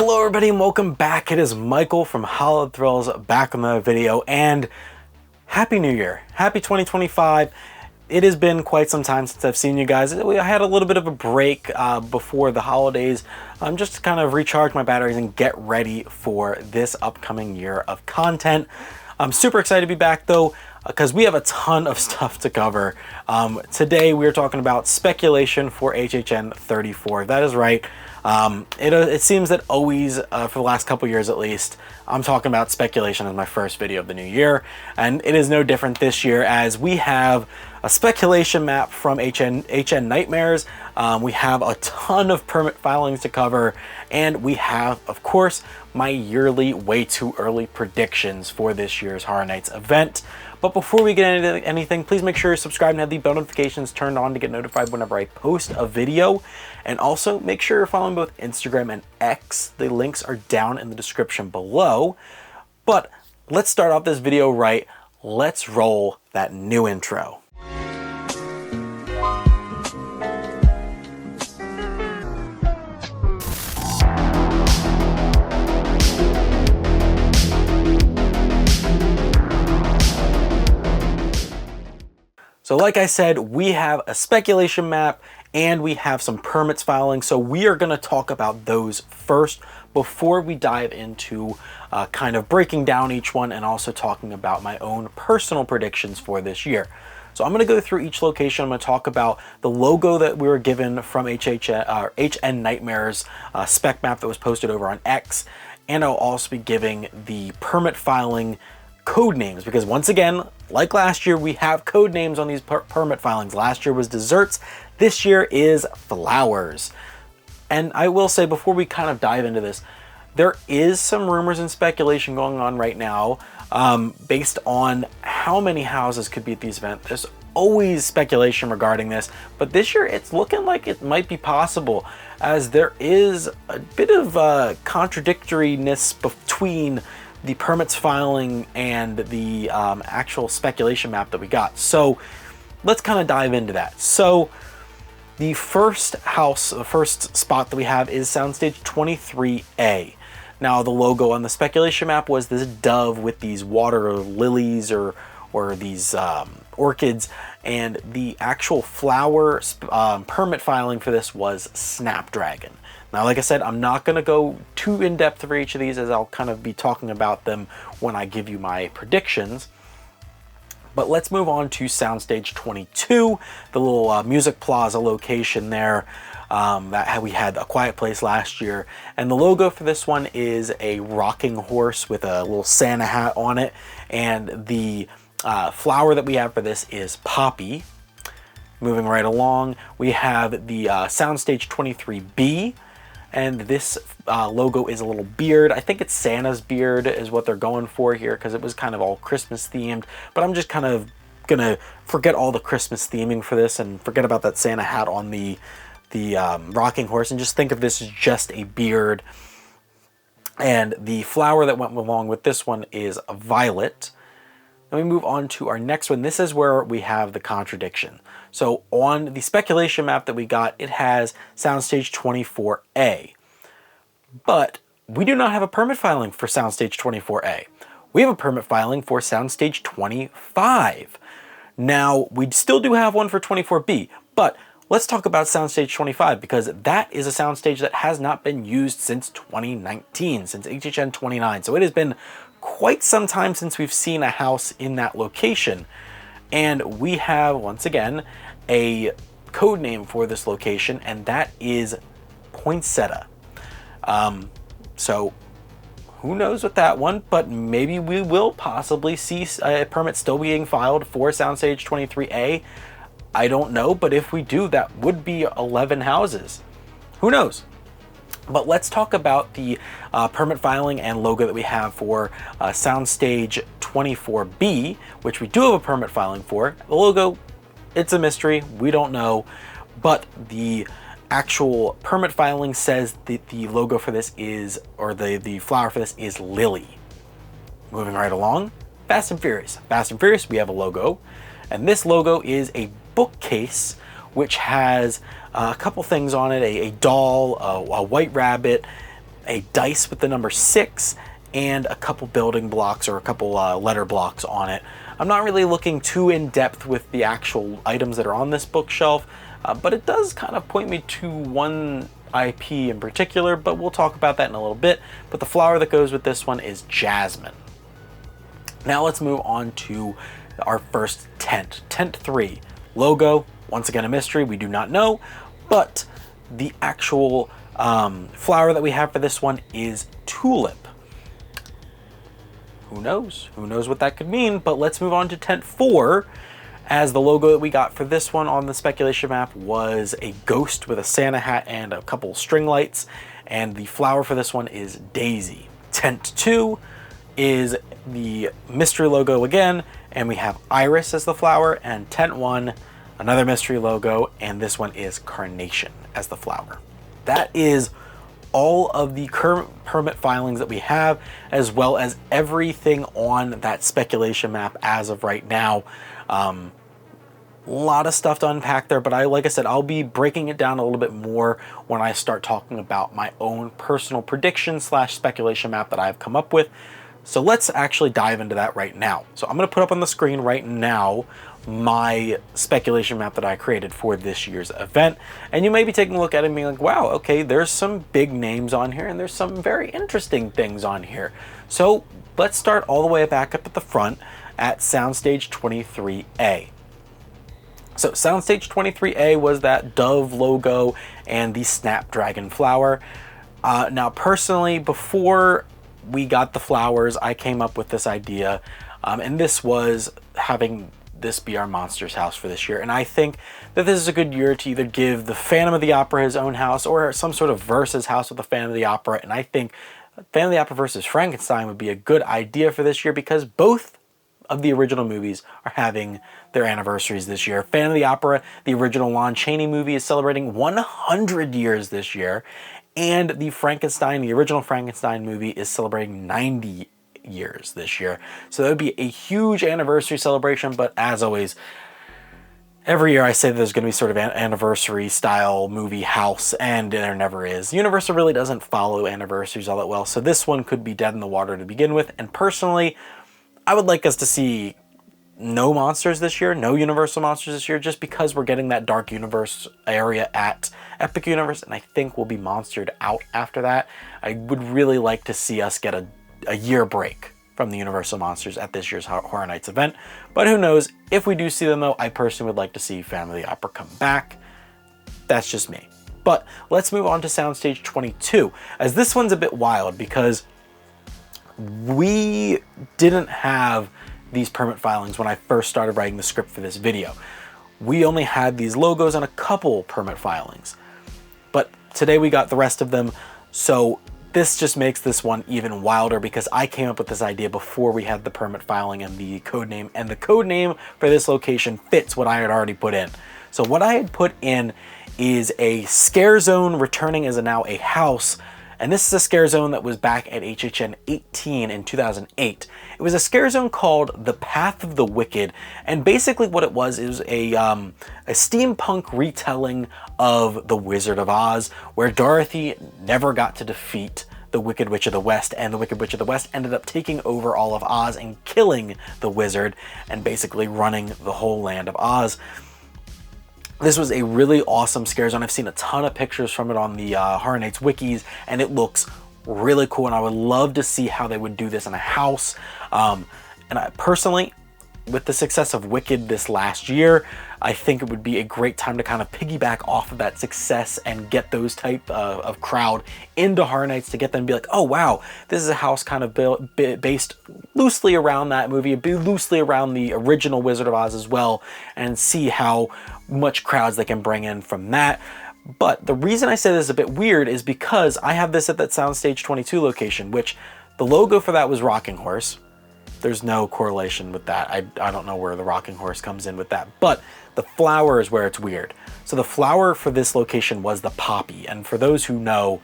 Hello everybody and welcome back. It is Michael from Hallowed Thrills back on the video, and Happy New Year. Happy 2025. It has been quite some time since I've seen you guys. I had a little bit of a break before the holidays, just to kind of recharge my batteries and get ready for this upcoming year of content. I'm super excited to be back though, because we have a ton of stuff to cover. Today we are talking about speculation for HHN 34. That is right. It seems that always, for the last couple years at least, I'm talking about speculation as my first video of the new year, and it is no different this year as we have a speculation map from HNNightmares. We have a ton of permit filings to cover, and we have, of course, my yearly way too early predictions for this year's Horror Nights event. But before we get into anything, please make sure you subscribe and have the bell notifications turned on to get notified whenever I post a video. And also make sure you're following both Instagram and X. The links are down in the description below. But let's start off this video right. Let's roll that new intro. So like I said, we have a speculation map and we have some permits filing. So we are going to talk about those first before we dive into kind of breaking down each one and also talking about my own personal predictions for this year. So I'm going to go through each location. I'm going to talk about the logo that we were given from HNNightmares spec map that was posted over on X. And I'll also be giving the permit filing code names, because once again, like last year, we have code names on these permit filings. Last year was desserts. This year is flowers. And I will say, before we kind of dive into this, there is some rumors and speculation going on right now based on how many houses could be at these events. There's always speculation regarding this, but this year it's looking like it might be possible, as there is a bit of contradictoriness between the permits filing and the actual speculation map that we got. So let's kind of dive into that. So the first house, the first spot that we have is Soundstage 23A. Now the logo on the speculation map was this dove with these water lilies or these orchids, and the actual flower permit filing for this was Snapdragon. Now, like I said, I'm not going to go too in-depth for each of these, as I'll kind of be talking about them when I give you my predictions. But let's move on to Soundstage 22, the little music plaza location there that we had A Quiet Place last year. And the logo for this one is a rocking horse with a little Santa hat on it. And the flower that we have for this is poppy. Moving right along, we have the Soundstage 23B. And this logo is a little beard. I think it's Santa's beard is what they're going for here, because it was kind of all Christmas themed. But I'm just kind of gonna forget all the Christmas theming for this and forget about that Santa hat on the rocking horse and just think of this as just a beard. And the flower that went along with this one is a violet. Then we move on to our next one. This is where we have the contradiction. So on the speculation map that we got, it has Soundstage 24A. But we do not have a permit filing for Soundstage 24A. We have a permit filing for Soundstage 25. Now, we still do have one for 24B, but let's talk about Soundstage 25, because that is a soundstage that has not been used since 2019, since HHN 29. So it has been quite some time since we've seen a house in that location. And we have, once again, a code name for this location, and that is Poinsettia. So who knows with that one, but maybe we will possibly see a permit still being filed for Soundstage 23A. I don't know, but if we do, that would be 11 houses. Who knows? But let's talk about the permit filing and logo that we have for Soundstage 24B, which we do have a permit filing for. The logo, it's a mystery. We don't know. But the actual permit filing says that the logo for this is, or the flower for this is lily. Moving right along, Fast and Furious. Fast and Furious, we have a logo. And this logo is a bookcase which has a couple things on it, a doll, a white rabbit, a dice with the number 6, and a couple building blocks or a couple letter blocks on it. I'm not really looking too in depth with the actual items that are on this bookshelf, but it does kind of point me to one IP in particular, but we'll talk about that in a little bit. But the flower that goes with this one is jasmine. Now let's move on to our first tent. Tent 3. Logo, once again a mystery, we do not know, but the actual flower that we have for this one is tulip. Who knows? Who knows what that could mean? But let's move on to tent 4, as the logo that we got for this one on the speculation map was a ghost with a Santa hat and a couple string lights, and the flower for this one is daisy. Tent 2 is the mystery logo again, and we have iris as the flower, and tent 1, another mystery logo, and this one is carnation as the flower. That is all of the current permit filings that we have, as well as everything on that speculation map as of right now. A lot of stuff to unpack there, but like I said, I'll be breaking it down a little bit more when I start talking about my own personal prediction / speculation map that I've come up with. So let's actually dive into that right now. So I'm going to put up on the screen right now my speculation map that I created for this year's event, and you may be taking a look at it and being like, wow, okay, there's some big names on here and there's some very interesting things on here. So let's start all the way back up at the front at Soundstage 23A. So Soundstage 23A was that dove logo and the snapdragon flower. Now personally, before we got the flowers, I came up with this idea, and this was having this be our monsters house for this year. And I think that this is a good year to either give the Phantom of the Opera his own house or some sort of versus house with the Phantom of the Opera. And I think Phantom of the Opera versus Frankenstein would be a good idea for this year, because both of the original movies are having their anniversaries this year. Phantom of the Opera, the original Lon Chaney movie, is celebrating 100 years this year, and the Frankenstein, the original Frankenstein movie, is celebrating 90 years this year. So that would be a huge anniversary celebration. But as always, every year I say that there's going to be sort of an anniversary style movie house, and there never is. Universal really doesn't follow anniversaries all that well, so this one could be dead in the water to begin with. And personally, I would like us to see no monsters this year, no Universal monsters this year, just because we're getting that Dark Universe area at Epic Universe, and I think we'll be monstered out after that. I would really like to see us get a year break from the Universal monsters at this year's Horror Nights event. But who knows? If we do see them though, I personally would like to see Phantom of the Opera come back. That's just me. But let's move on to Soundstage 22, as this one's a bit wild because we didn't have these permit filings when I first started writing the script for this video. We only had these logos and a couple permit filings, but today we got the rest of them. So this just makes this one even wilder, because I came up with this idea before we had the permit filing and the code name, and the code name for this location fits what I had already put in. So what I had put in is a scare zone returning as now a house. And this is a scare zone that was back at HHN 18 in 2008. It was a scare zone called The Path of the Wicked. And basically what it was a steampunk retelling of The Wizard of Oz, where Dorothy never got to defeat the Wicked Witch of the West, and the Wicked Witch of the West ended up taking over all of Oz and killing the wizard and basically running the whole land of Oz. This was a really awesome scare zone. I've seen a ton of pictures from it on the Horror Nights wikis, and it looks really cool, and I would love to see how they would do this in a house. And I personally, with the success of Wicked this last year, I think it would be a great time to kind of piggyback off of that success and get those type of crowd into Horror Nights, to get them to be like, oh wow, this is a house kind of based loosely around that movie, loosely around the original Wizard of Oz as well, and see how much crowds they can bring in from that. But the reason I say this is a bit weird is because I have this at that Soundstage 22 location, which the logo for that was Rocking Horse. There's no correlation with that. I don't know where the Rocking Horse comes in with that, but the flower is where it's weird. So the flower for this location was the poppy, and for those who know,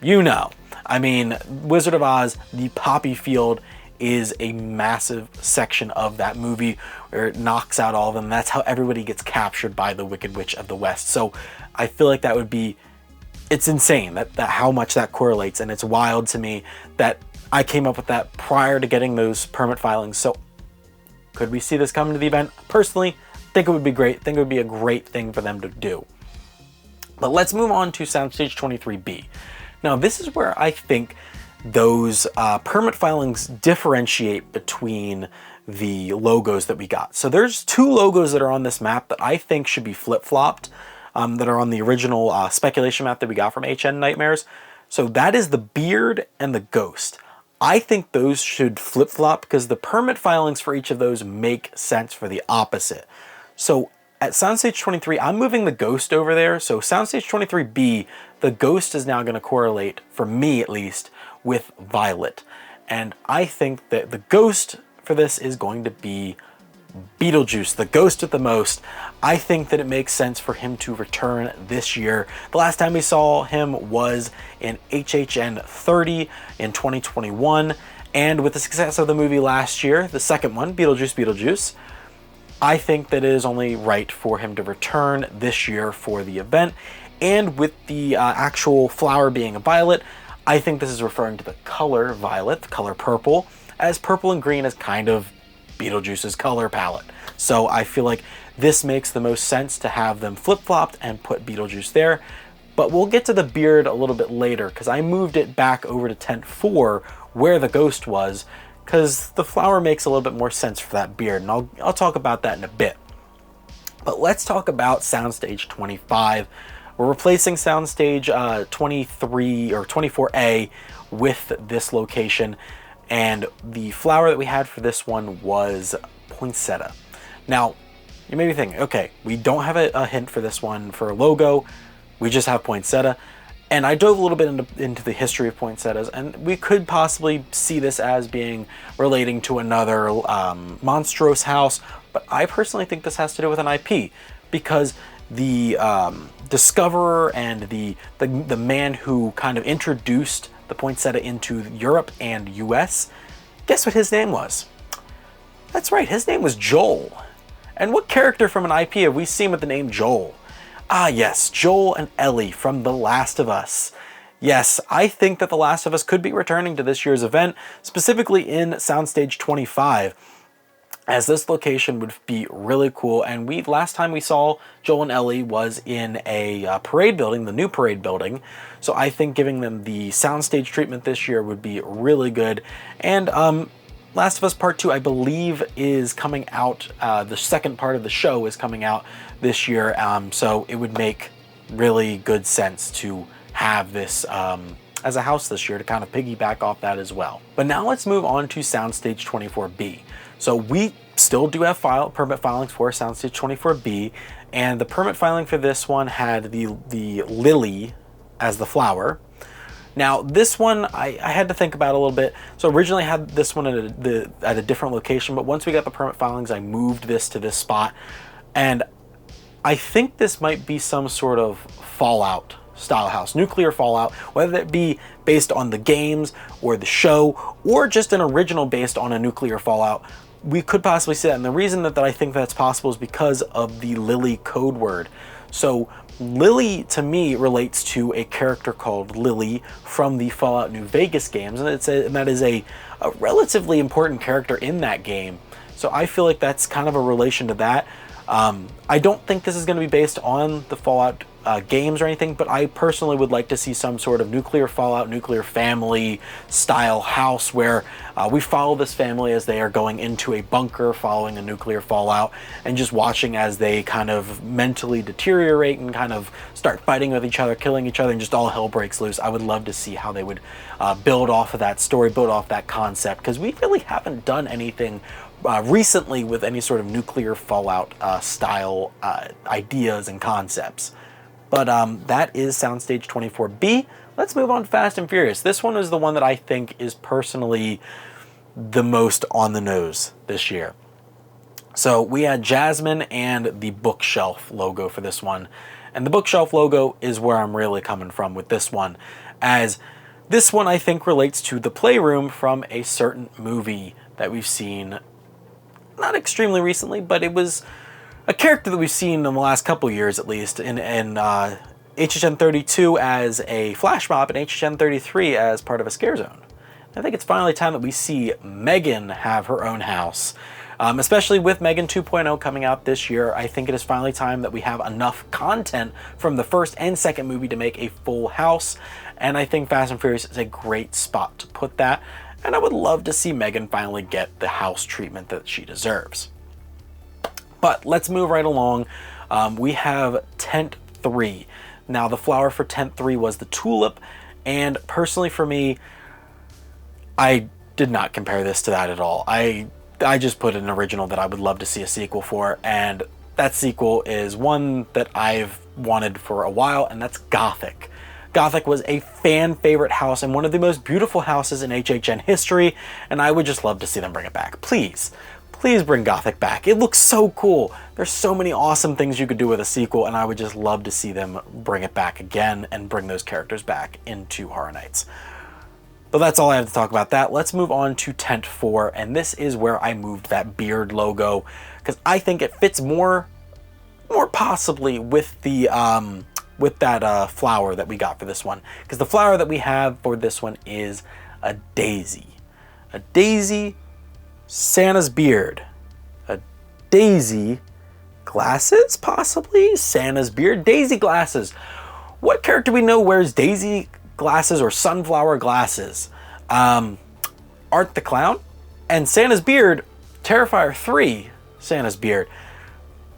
you know. I mean, Wizard of Oz, the poppy field is a massive section of that movie where it knocks out all of them. That's how everybody gets captured by the Wicked Witch of the West. So I feel like that would be it's insane that how much that correlates, and it's wild to me that I came up with that prior to getting those permit filings. So could we see this coming to the event? Personally, think it would be great. Think it would be a great thing for them to do. But let's move on to Soundstage 23B. Now, this is where I think those permit filings differentiate between the logos that we got. So there's two logos that are on this map that I think should be flip-flopped, that are on the original speculation map that we got from HNNightmares. So that is the beard and the ghost. I think those should flip-flop because the permit filings for each of those make sense for the opposite. So at Soundstage 23, I'm moving the ghost over there. So Soundstage 23B, the ghost is now going to correlate, for me at least, with Violet. And I think that the ghost for this is going to be Beetlejuice, the ghost at the most. I think that it makes sense for him to return this year. The last time we saw him was in HHN 30 in 2021. And with the success of the movie last year, the second one, Beetlejuice, I think that it is only right for him to return this year for the event. And with the actual flower being a violet, I think this is referring to the color violet, the color purple, as purple and green is kind of Beetlejuice's color palette. So I feel like this makes the most sense to have them flip-flopped and put Beetlejuice there. But we'll get to the beard a little bit later because I moved it back over to tent 4 where the ghost was, because the flower makes a little bit more sense for that beard, and I'll talk about that in a bit. But let's talk about Soundstage 25. We're replacing Soundstage 23 or 24A with this location, and the flower that we had for this one was poinsettia. Now, you may be thinking, okay, we don't have a hint for this one for a logo, we just have poinsettia. And I dove a little bit into the history of poinsettias, and we could possibly see this as being relating to another monstrous house, but I personally think this has to do with an IP, because the discoverer and the man who kind of introduced the poinsettia into Europe and US, guess what his name was? That's right, his name was Joel. And what character from an IP have we seen with the name Joel? Ah yes, Joel and Ellie from The Last of Us. Yes, I think that The Last of Us could be returning to this year's event, specifically in Soundstage 25, as this location would be really cool. And last time we saw Joel and Ellie was in a parade building, the new parade building. So I think giving them the soundstage treatment this year would be really good. And Last of Us Part 2, I believe, is coming out, the second part of the show is coming out this year. So it would make really good sense to have this as a house this year to kind of piggyback off that as well. But now let's move on to Soundstage 24B. So we still do have permit filings for Soundstage 24B, and the permit filing for this one had the lily as the flower. Now this one I had to think about a little bit. So originally I had this one at a different location, but once we got the permit filings, I moved this to this spot, and I think this might be some sort of Fallout style house, nuclear Fallout, whether it be based on the games or the show or just an original based on a nuclear Fallout. We could possibly see that, and the reason that I think that's possible is because of the Lily code word. So Lily to me relates to a character called Lily from the Fallout New Vegas games, and that is a relatively important character in that game. So I feel like that's kind of a relation to that. I don't think this is going to be based on the Fallout games or anything, but I personally would like to see some sort of nuclear Fallout, nuclear family style house where we follow this family as they are going into a bunker following a nuclear fallout and just watching as they kind of mentally deteriorate and kind of start fighting with each other, killing each other, and just all hell breaks loose. I would love to see how they would build off of that story, build off that concept, because we really haven't done anything recently with any sort of nuclear Fallout style ideas and concepts. But that is Soundstage 24B. Let's move on to Fast and Furious. This one is the one that I think is personally the most on the nose this year. So we had Jasmine and the bookshelf logo for this one. And the bookshelf logo is where I'm really coming from with this one, as this one I think relates to the playroom from a certain movie that we've seen, not extremely recently, but it was a character that we've seen in the last couple years at least in HHN 32 as a flash mob and HHN 33 as part of a scare zone. I think it's finally time that we see Megan have her own house. Especially with Megan 2.0 coming out this year, I think it is finally time that we have enough content from the first and second movie to make a full house. And I think Fast and Furious is a great spot to put that. And I would love to see Megan finally get the house treatment that she deserves. But let's move right along. We have Tent 3. Now, the flower for Tent 3 was the tulip. And personally for me, I did not compare this to that at all. I just put an original that I would love to see a sequel for, and that sequel is one that I've wanted for a while, and that's Gothic. Gothic was a fan favorite house and one of the most beautiful houses in HHN history, and I would just love to see them bring it back. Please, please bring Gothic back. It looks so cool. There's so many awesome things you could do with a sequel, and I would just love to see them bring it back again and bring those characters back into Horror Nights. But that's all I have to talk about that. Let's move on to Tent 4, and this is where I moved that beard logo because I think it fits more possibly with the with that flower that we got for this one. Because the flower that we have for this one is a daisy. A daisy, Santa's beard. A daisy, glasses possibly? Santa's beard, daisy glasses. What character we know wears daisy glasses or sunflower glasses? Art the Clown? And Santa's beard, Terrifier 3, Santa's beard.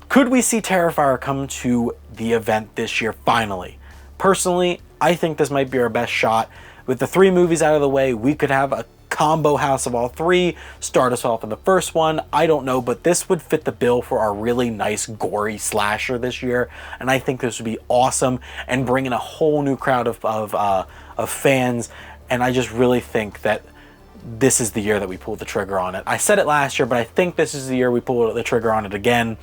Could we see Terrifier come to the event this year finally? Personally, I think this might be our best shot. With the 3 movies out of the way, we could have a combo house of all 3, start us off in the first one. I don't know, but this would fit the bill for our really nice gory slasher this year, and I think this would be awesome and bring in a whole new crowd of fans. And I just really think that this is the year that we pull the trigger on it. I said it last year, but I think this is the year we pull the trigger on it again.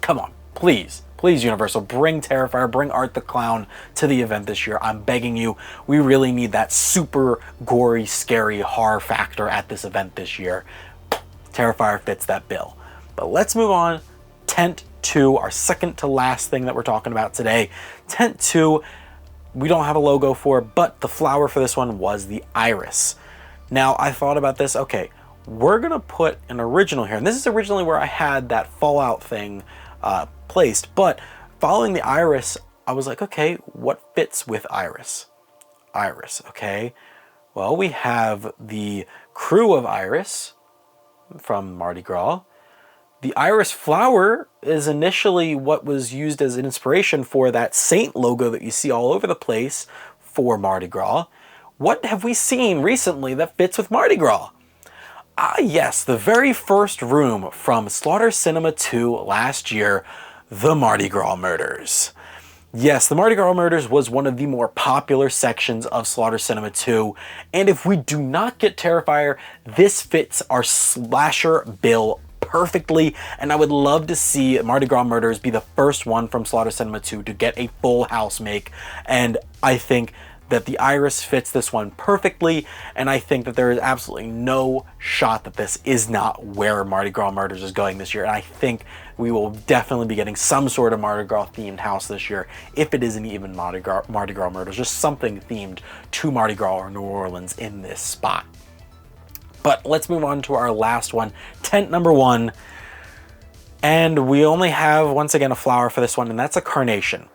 Come on, please. Please, Universal, bring Terrifier, bring Art the Clown to the event this year. I'm begging you. We really need that super gory, scary horror factor at this event this year. Terrifier fits that bill. But let's move on. Tent 2, our second to last thing that we're talking about today. Tent 2, we don't have a logo for, but the flower for this one was the iris. Now, I thought about this. Okay, we're going to put an original here. And this is originally where I had that Fallout thing placed, but following the iris, I was like, okay, what fits with iris? Iris, okay. Well, we have the crew of Iris from Mardi Gras. The iris flower is initially what was used as an inspiration for that saint logo that you see all over the place for Mardi Gras. What have we seen recently that fits with Mardi Gras? Ah, yes, the very first room from Slaughter Sinema 2 last year, the Mardi Gras Murders. Yes, the Mardi Gras Murders was one of the more popular sections of Slaughter Sinema 2, and if we do not get Terrifier, this fits our slasher bill perfectly, and I would love to see Mardi Gras Murders be the first one from Slaughter Sinema 2 to get a full house make, and I think that the iris fits this one perfectly, and I think that there is absolutely no shot that this is not where Mardi Gras Murders is going this year, and I think we will definitely be getting some sort of Mardi Gras themed house this year, if it isn't even Mardi Gras Murders, just something themed to Mardi Gras or New Orleans in this spot. But let's move on to our last one, tent number 1, and we only have, once again, a flower for this one, and that's a carnation.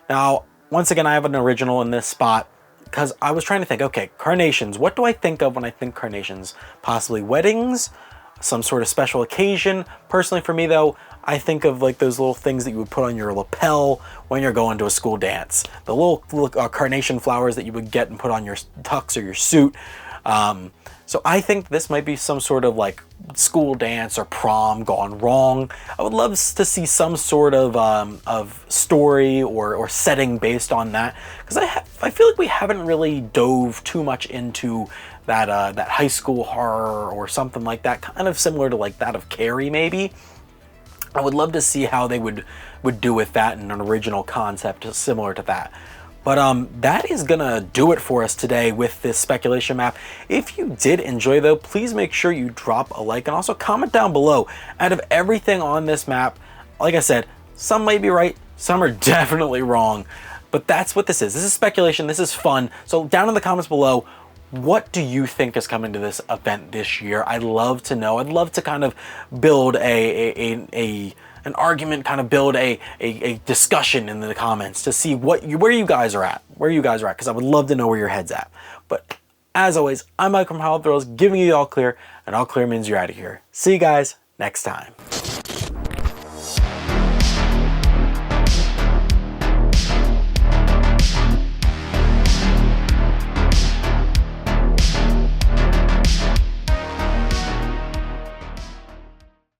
Now, once again, I have an original in this spot, because I was trying to think, okay, carnations, what do I think of when I think carnations? Possibly weddings, some sort of special occasion. Personally for me though, I think of like those little things that you would put on your lapel when you're going to a school dance. The little carnation flowers that you would get and put on your tux or your suit. So I think this might be some sort of like school dance or prom gone wrong. I would love to see some sort of story or setting based on that, because I feel like we haven't really dove too much into that that high school horror or something like that, kind of similar to like that of Carrie maybe. I would love to see how they would do with that in an original concept similar to that. But that is gonna do it for us today with this speculation map. If you did enjoy though, please make sure you drop a like and also comment down below. Out of everything on this map, like I said, some might be right, some are definitely wrong. But that's what this is. This is speculation. This is fun. So down in the comments below, what do you think is coming to this event this year? I'd love to know. I'd love to kind of build an argument, kind of build a discussion in the comments to see where you guys are at. Because I would love to know where your head's at. But as always, I'm Mike from How Thrills, giving you all clear, and all clear means you're out of here. See you guys next time.